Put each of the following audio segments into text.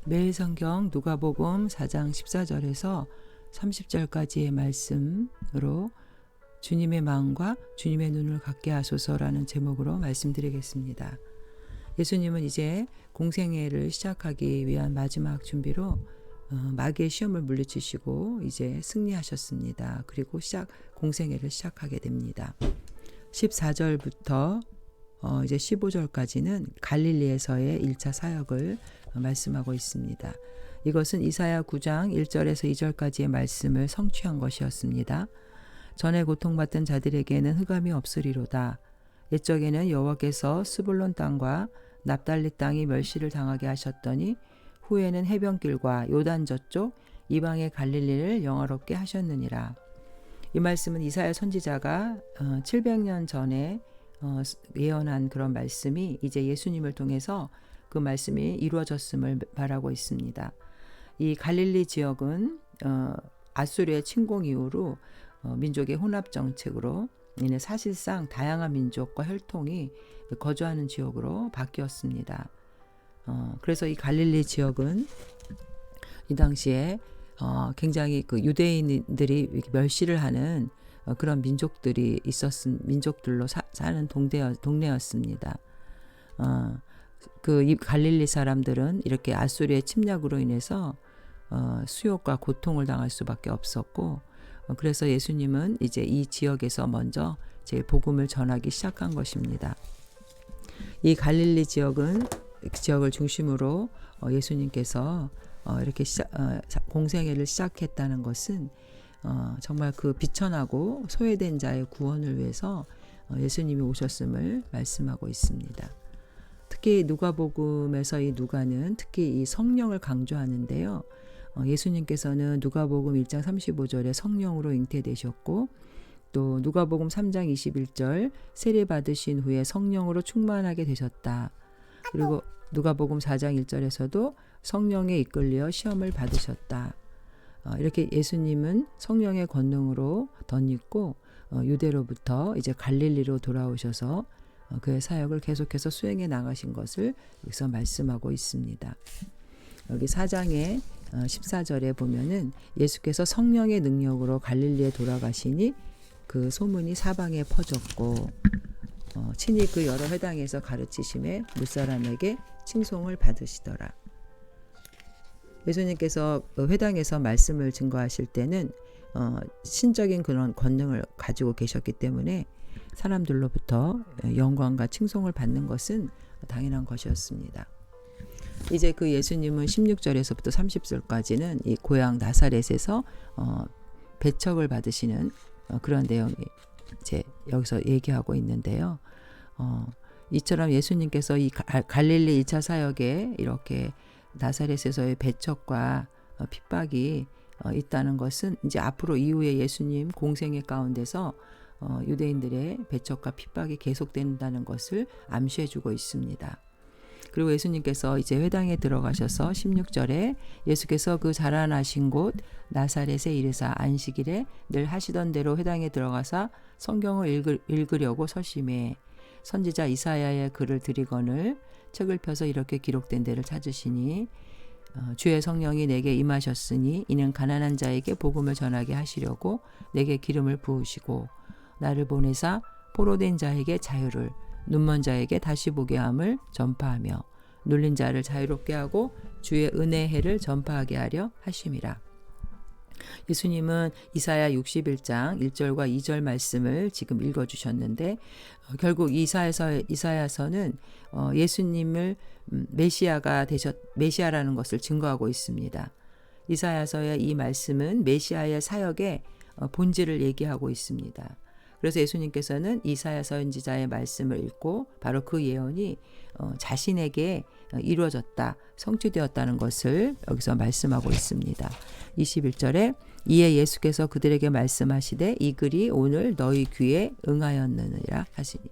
매일 성경 누가복음 4장 14절에서 30절까지의 말씀으로 주님의 마음과 주님의 눈을 갖게 하소서라는 제목으로 말씀드리겠습니다. 예수님은 이제 공생애를 시작하기 위한 마지막 준비로 마귀의 시험을 물리치시고 이제 승리하셨습니다. 그리고 공생애를 시작하게 됩니다. 14절부터 이제 15절까지는 갈릴리에서의 1차 사역을 말씀하고 있습니다. 이것은 이사야 9장 1절에서 2절까지의 말씀을 성취한 것이었습니다. 전에 고통받던 자들에게는 흑암이 없으리로다. 옛적에는 여호와께서 스불론 땅과 납달리 땅이 멸시를 당하게 하셨더니 후에는 해변길과 요단 저쪽 이방의 갈릴리를 영화롭게 하셨느니라. 이 말씀은 이사야 선지자가 700년 전에 예언한 그런 말씀이 이제 예수님을 통해서 그 말씀이 이루어졌음을 말하고 있습니다. 이 갈릴리 지역은 아수르의 침공 이후로 민족의 혼합 정책으로 인해 사실상 다양한 민족과 혈통이 거주하는 지역으로 바뀌었습니다. 그래서 이 갈릴리 지역은 이 당시에 굉장히 그 유대인들이 멸시를 하는 그런 민족들로 사는 동네였습니다. 이 갈릴리 사람들은 이렇게 아수르의 침략으로 인해서 수욕과 고통을 당할 수밖에 없었고, 그래서 예수님은 이제 이 지역에서 먼저 제 복음을 전하기 시작한 것입니다. 이 갈릴리 지역을 중심으로 예수님께서 이렇게 공생애를 시작했다는 것은 정말 그 비천하고 소외된 자의 구원을 위해서 예수님이 오셨음을 말씀하고 있습니다. 특히 누가복음에서 이 누가는 특히 이 성령을 강조하는데요. 예수님께서는 누가복음 1장 35절에 성령으로 잉태되셨고, 또 누가복음 3장 21절 세례 받으신 후에 성령으로 충만하게 되셨다. 그리고 누가복음 4장 1절에서도 성령에 이끌려 시험을 받으셨다. 이렇게 예수님은 성령의 권능으로 덧입고 유대로부터 이제 갈릴리로 돌아오셔서 그의 사역을 계속해서 수행해 나가신 것을 여기서 말씀하고 있습니다. 여기 4장의 14절에 보면은 예수께서 성령의 능력으로 갈릴리에 돌아가시니 그 소문이 사방에 퍼졌고 친히 그 여러 회당에서 가르치심에 무사람에게 칭송을 받으시더라. 예수님께서 회당에서 말씀을 증거하실 때는 신적인 그런 권능을 가지고 계셨기 때문에 사람들로부터 영광과 칭송을 받는 것은 당연한 것이었습니다. 이제 그 예수님은 16절에서부터 30절까지는 이 고향 나사렛에서 배척을 받으시는 그런 내용이 이제 여기서 얘기하고 있는데요. 이처럼 예수님께서 이 갈릴리 2차 사역에 이렇게 나사렛에서의 배척과 핍박이 있다는 것은 이제 앞으로 이후에 예수님 공생애 가운데서 유대인들의 배척과 핍박이 계속된다는 것을 암시해주고 있습니다. 그리고 예수님께서 이제 회당에 들어가셔서 16절에 예수께서 그 자라나신 곳 나사렛에 이르사 안식일에 늘 하시던 대로 회당에 들어가사 성경을 읽으려고 서심해 선지자 이사야의 글을 들이거늘 책을 펴서 이렇게 기록된 데를 찾으시니 주의 성령이 내게 임하셨으니 이는 가난한 자에게 복음을 전하게 하시려고 내게 기름을 부으시고 나를 보내사 포로된 자에게 자유를 눈먼 자에게 다시 보게 함을 전파하며 눌린 자를 자유롭게 하고 주의 은혜의 해를 전파하게 하려 하심이라. 예수님은 이사야 61장 1절과 2절 말씀을 지금 읽어주셨는데 결국 이사야서는 예수님을 메시아라는 것을 증거하고 있습니다. 이사야서의 이 말씀은 메시아의 사역의 본질을 얘기하고 있습니다. 그래서 예수님께서는 이사야 선지자의 말씀을 읽고 바로 그 예언이 자신에게 이루어졌다, 성취되었다는 것을 여기서 말씀하고 있습니다. 21절에 이에 예수께서 그들에게 말씀하시되 이 글이 오늘 너희 귀에 응하였느니라 하시니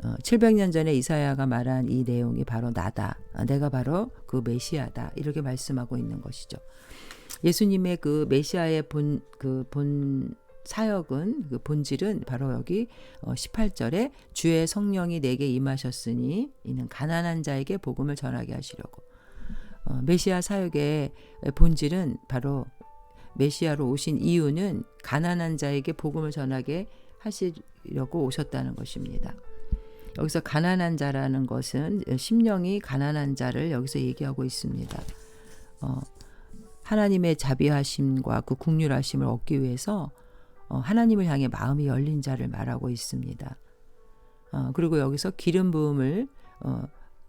700년 전에 이사야가 말한 이 내용이 바로 나다. 내가 바로 그 메시아다. 이렇게 말씀하고 있는 것이죠. 예수님의 그 메시아의 본 사역은 그 본질은 바로 여기 18절에 주의 성령이 내게 임하셨으니 이는 가난한 자에게 복음을 전하게 하시려고 메시아 사역의 본질은 바로 메시아로 오신 이유는 가난한 자에게 복음을 전하게 하시려고 오셨다는 것입니다. 여기서 가난한 자라는 것은 심령이 가난한 자를 여기서 얘기하고 있습니다. 하나님의 자비하심과 그 긍휼하심을 얻기 위해서 하나님을 향해 마음이 열린 자를 말하고 있습니다. 그리고 여기서 기름 부음을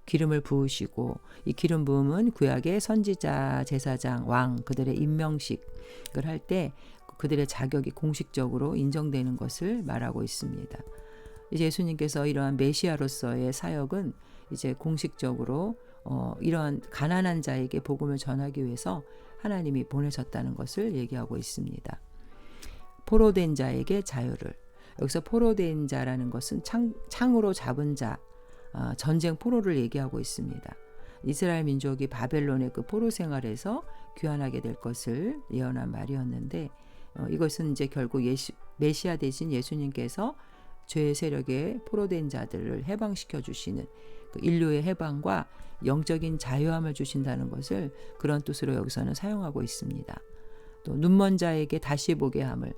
기름을 부으시고, 이 기름 부음은 구약의 선지자, 제사장, 왕 그들의 임명식을 할 때 그들의 자격이 공식적으로 인정되는 것을 말하고 있습니다. 이제 예수님께서 이러한 메시아로서의 사역은 이제 공식적으로 이러한 가난한 자에게 복음을 전하기 위해서 하나님이 보내셨다는 것을 얘기하고 있습니다. 포로된 자에게 자유를. 여기서 포로된 자라는 것은 창으로 잡은 자, 전쟁 포로를 얘기하고 있습니다. 이스라엘 민족이 바벨론의 그 포로 생활에서 귀환하게 될 것을 예언한 말이었는데, 이것은 이제 결국 메시아 대신 예수님께서 죄의 세력에 포로된 자들을 해방시켜 주시는 그 인류의 해방과 영적인 자유함을 주신다는 것을 그런 뜻으로 여기서는 사용하고 있습니다. 또 눈먼 자에게 다시 보게 함을,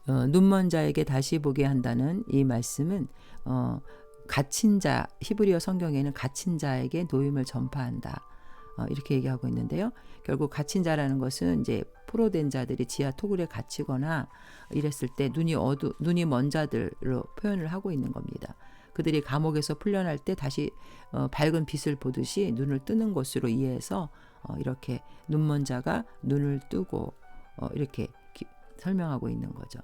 눈먼 자에게 다시 보게 한다는 이 말씀은 갇힌 자, 히브리어 성경에는 갇힌 자에게 노임을 전파한다, 이렇게 얘기하고 있는데요. 결국 갇힌 자라는 것은 이제 포로된 자들이 지하 토굴에 갇히거나 이랬을 때 눈이 먼 자들로 표현을 하고 있는 겁니다. 그들이 감옥에서 풀려날 때 다시 밝은 빛을 보듯이 눈을 뜨는 것으로 이해해서 이렇게 눈먼 자가 눈을 뜨고 이렇게 설명하고 있는 거죠.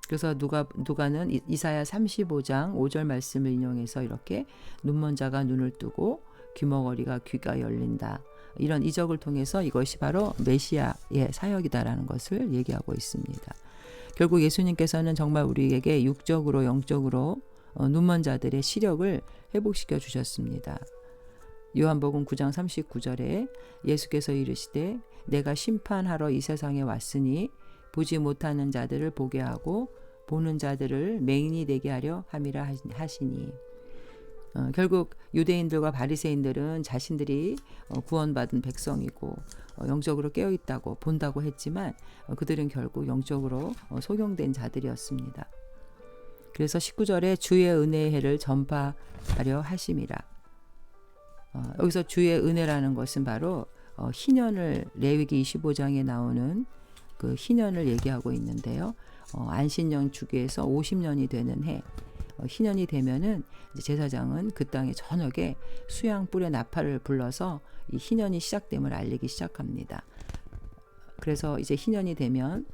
그래서 누가는 이사야 35장 5절 말씀을 인용해서 이렇게 눈먼 자가 눈을 뜨고 귀머거리가 귀가 열린다, 이런 이적을 통해서 이것이 바로 메시아의 사역이다라는 것을 얘기하고 있습니다. 결국 예수님께서는 정말 우리에게 육적으로 영적으로 눈먼 자들의 시력을 회복시켜 주셨습니다. 요한복음 9장 39절에 예수께서 이르시되 내가 심판하러 이 세상에 왔으니 보지 못하는 자들을 보게 하고 보는 자들을 맹인이 되게 하려 함이라 하시니, 결국 유대인들과 바리새인들은 자신들이 구원받은 백성이고 영적으로 깨어있다고 본다고 했지만 그들은 결국 영적으로 소경된 자들이었습니다. 그래서 19절에 주의 은혜의 해를 전파하려 하심이라. 여기서 주의 은혜라는 것은 바로 희년을, 레위기 25장에 나오는 그 희년을 얘기하고 있는데요. 안신년 주기에서 50년이 되는 해, 희년이 되면은 이제 제사장은 그 땅의 전역에 수양불의 나팔을 불러서 이 희년이 시작됨을 알리기 시작합니다. 그래서 이제 희년이 되면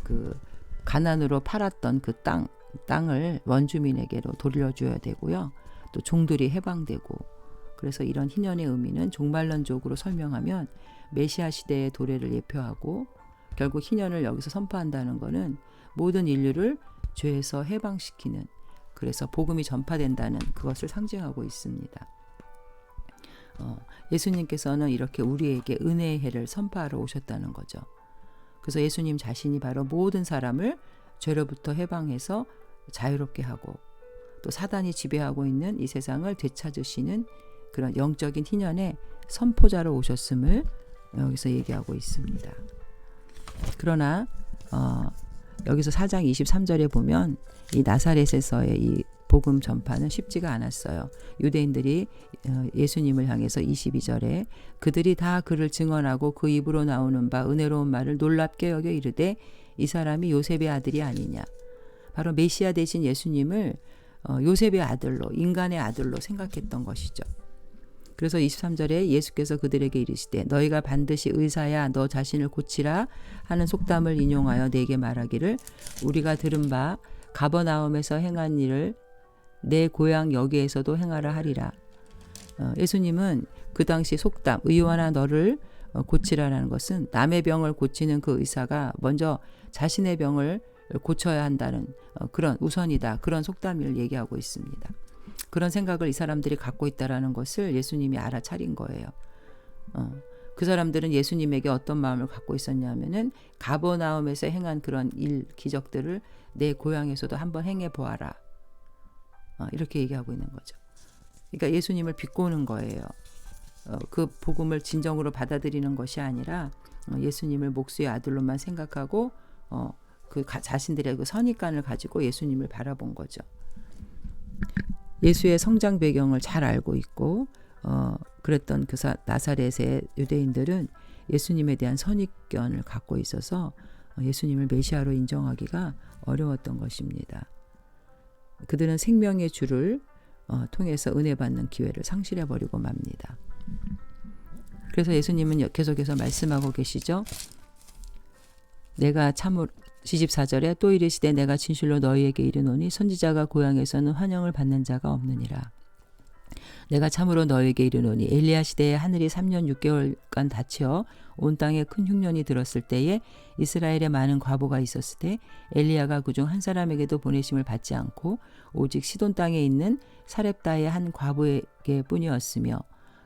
그 가난으로 팔았던 그 땅을 원주민에게로 돌려줘야 되고요. 또 종들이 해방되고, 그래서 이런 희년의 의미는 종말론적으로 설명하면 메시아 시대의 도래를 예표하고, 결국 희년을 여기서 선포한다는 것은 모든 인류를 죄에서 해방시키는, 그래서 복음이 전파된다는 그것을 상징하고 있습니다. 예수님께서는 이렇게 우리에게 은혜의 해를 선포하러 오셨다는 거죠. 그래서 예수님 자신이 바로 모든 사람을 죄로부터 해방해서 자유롭게 하고, 또 사단이 지배하고 있는 이 세상을 되찾으시는 그런 영적인 희년의 선포자로 오셨음을 여기서 얘기하고 있습니다. 그러나 여기서 4장 23절에 보면 이 나사렛에서의 이 복음 전파는 쉽지가 않았어요. 유대인들이 예수님을 향해서 22절에 그들이 다 그를 증언하고 그 입으로 나오는 바 은혜로운 말을 놀랍게 여겨 이르되 이 사람이 요셉의 아들이 아니냐. 바로 메시아 되신 예수님을 요셉의 아들로, 인간의 아들로 생각했던 것이죠. 그래서 23절에 예수께서 그들에게 이르시되 너희가 반드시 의사야 너 자신을 고치라 하는 속담을 인용하여 내게 말하기를 우리가 들은 바 가버나움에서 행한 일을 내 고향 여기에서도 행하라 하리라. 예수님은 그 당시 속담 의와나 너를 고치라라는 것은 남의 병을 고치는 그 의사가 먼저 자신의 병을 고쳐야 한다는 그런 우선이다, 그런 속담을 얘기하고 있습니다. 그런 생각을 이 사람들이 갖고 있다라는 것을 예수님이 알아차린 거예요. 그 사람들은 예수님에게 어떤 마음을 갖고 있었냐면은 가버나움에서 행한 그런 일, 기적들을 내 고향에서도 한번 행해 보아라. 이렇게 얘기하고 있는 거죠. 그러니까 예수님을 비꼬는 거예요. 그 복음을 진정으로 받아들이는 것이 아니라 예수님을 목수의 아들로만 생각하고 자신들의 그 선입관을 가지고 예수님을 바라본 거죠. 예수의 성장 배경을 잘 알고 있고 그랬던 그 나사렛의 유대인들은 예수님에 대한 선입견을 갖고 있어서 예수님을 메시아로 인정하기가 어려웠던 것입니다. 그들은 생명의 주를 통해서 은혜 받는 기회를 상실해버리고 맙니다. 그래서 예수님은 계속해서 말씀하고 계시죠. 내가 참으로 24절에 또 이르시되 내가 진실로 너희에게 이르노니 선지자가 고향에서는 환영을 받는 자가 없느니라. 내가 참으로 너희에게 이르노니 엘리야 시대에 하늘이 3년 6개월간 닫혀 온 땅에 큰 흉년이 들었을 때에 이스라엘에 많은 과부가 있었을 때 엘리야가 그중 한 사람에게도 보내심을 받지 않고 오직 시돈 땅에 있는 사렙다의 한 과부에게 뿐이었으며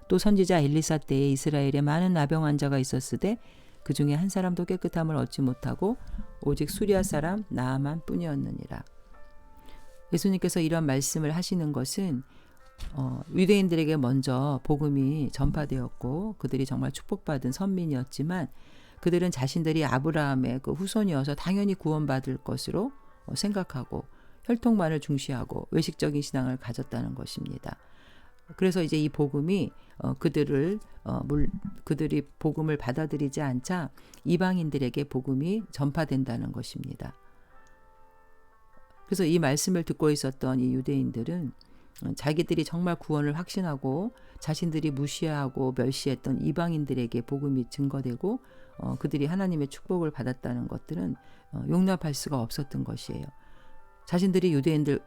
또 선지자 엘리사 때에 이스라엘에 많은 나병 환자가 있었을 때 그 중에 한 사람도 깨끗함을 얻지 못하고 오직 수리아 사람 나아만 뿐이었느니라. 예수님께서 이런 말씀을 하시는 것은 유대인들에게 먼저 복음이 전파되었고 그들이 정말 축복받은 선민이었지만 그들은 자신들이 아브라함의 그 후손이어서 당연히 구원받을 것으로 생각하고 혈통만을 중시하고 외식적인 신앙을 가졌다는 것입니다. 그래서 이제 이 복음이 그들이 복음을 받아들이지 않자 이방인들에게 복음이 전파된다는 것입니다. 그래서 이 말씀을 듣고 있었던 이 유대인들은 자기들이 정말 구원을 확신하고 자신들이 무시하고 멸시했던 이방인들에게 복음이 증거되고 그들이 하나님의 축복을 받았다는 것들은 용납할 수가 없었던 것이에요. 자신들이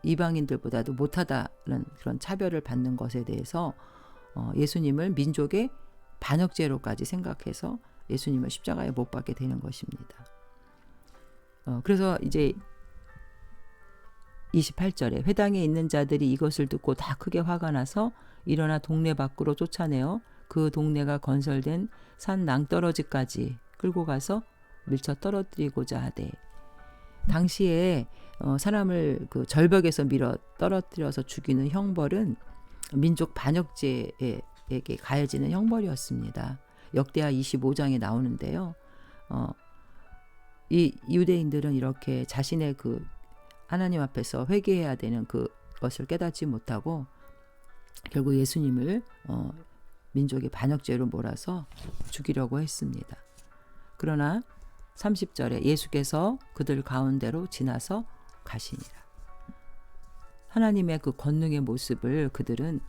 이방인들보다도 못하다는 그런 차별을 받는 것에 대해서 예수님을 민족의 반역죄로까지 생각해서 예수님을 십자가에 못 박게 되는 것입니다. 그래서 이제 28절에 회당에 있는 자들이 이것을 듣고 다 크게 화가 나서 일어나 동네 밖으로 쫓아내어 그 동네가 건설된 산 낭떠러지까지 끌고 가서 밀쳐 떨어뜨리고자 하되 당시에 사람을 그 절벽에서 밀어 떨어뜨려서 죽이는 형벌은 민족 반역죄에게 가해지는 형벌이었습니다. 역대하 25장에 나오는데요. 이 유대인들은 이렇게 자신의 그 하나님 앞에서 회개해야 되는 그것을 깨닫지 못하고 결국 예수님을 민족의 반역죄로 몰아서 죽이려고 했습니다. 그러나 30절에 예수께서 그들 가운데로 지나서 가시니라. 하나님의 그 권능의 모습을 그들은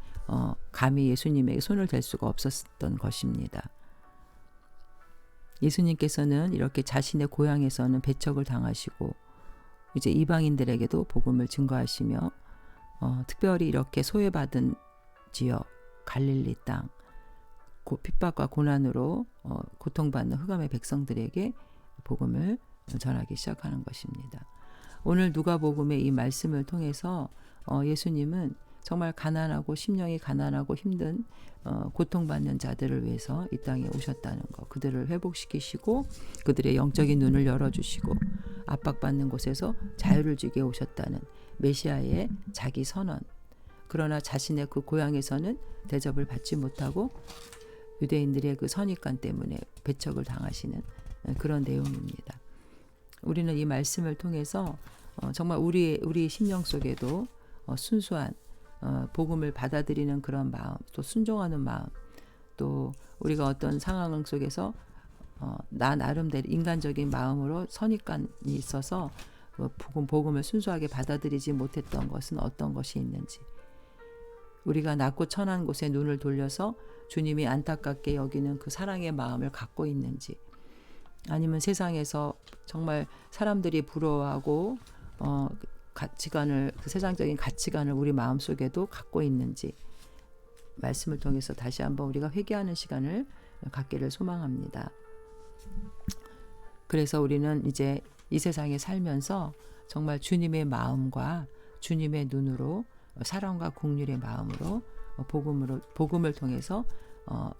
감히 예수님에게 손을 댈 수가 없었던 것입니다. 예수님께서는 이렇게 자신의 고향에서는 배척을 당하시고 이제 이방인들에게도 복음을 증거하시며 특별히 이렇게 소외받은 지역 갈릴리 땅 핍박과 고난으로 고통받는 흑암의 백성들에게 복음을 전하기 시작하는 것입니다. 오늘 누가복음의 이 말씀을 통해서 예수님은 정말 가난하고 심령이 가난하고 힘든 고통받는 자들을 위해서 이 땅에 오셨다는 것, 그들을 회복시키시고 그들의 영적인 눈을 열어주시고 압박받는 곳에서 자유를 주게 오셨다는 메시아의 자기 선언. 그러나 자신의 그 고향에서는 대접을 받지 못하고 유대인들의 그 선입관 때문에 배척을 당하시는 그런 내용입니다. 우리는 이 말씀을 통해서 정말 우리 심령 속에도 순수한 복음을 받아들이는 그런 마음, 또 순종하는 마음, 또 우리가 어떤 상황 속에서 나 나름대로 인간적인 마음으로 선입관이 있어서 복음을 순수하게 받아들이지 못했던 것은 어떤 것이 있는지, 우리가 낮고 천한 곳에 눈을 돌려서 주님이 안타깝게 여기는 그 사랑의 마음을 갖고 있는지, 아니면 세상에서 정말 사람들이 부러워하고 가치관을, 그 세상적인 가치관을 우리 마음속에도 갖고 있는지 말씀을 통해서 다시 한번 우리가 회개하는 시간을 갖기를 소망합니다. 그래서 우리는 이제 이 세상에 살면서 정말 주님의 마음과 주님의 눈으로 사랑과 긍휼의 마음으로 복음을 통해서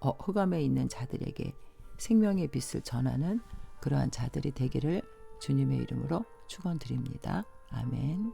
흑암에 있는 자들에게 생명의 빛을 전하는 그러한 자들이 되기를 주님의 이름으로 축원드립니다. 아멘.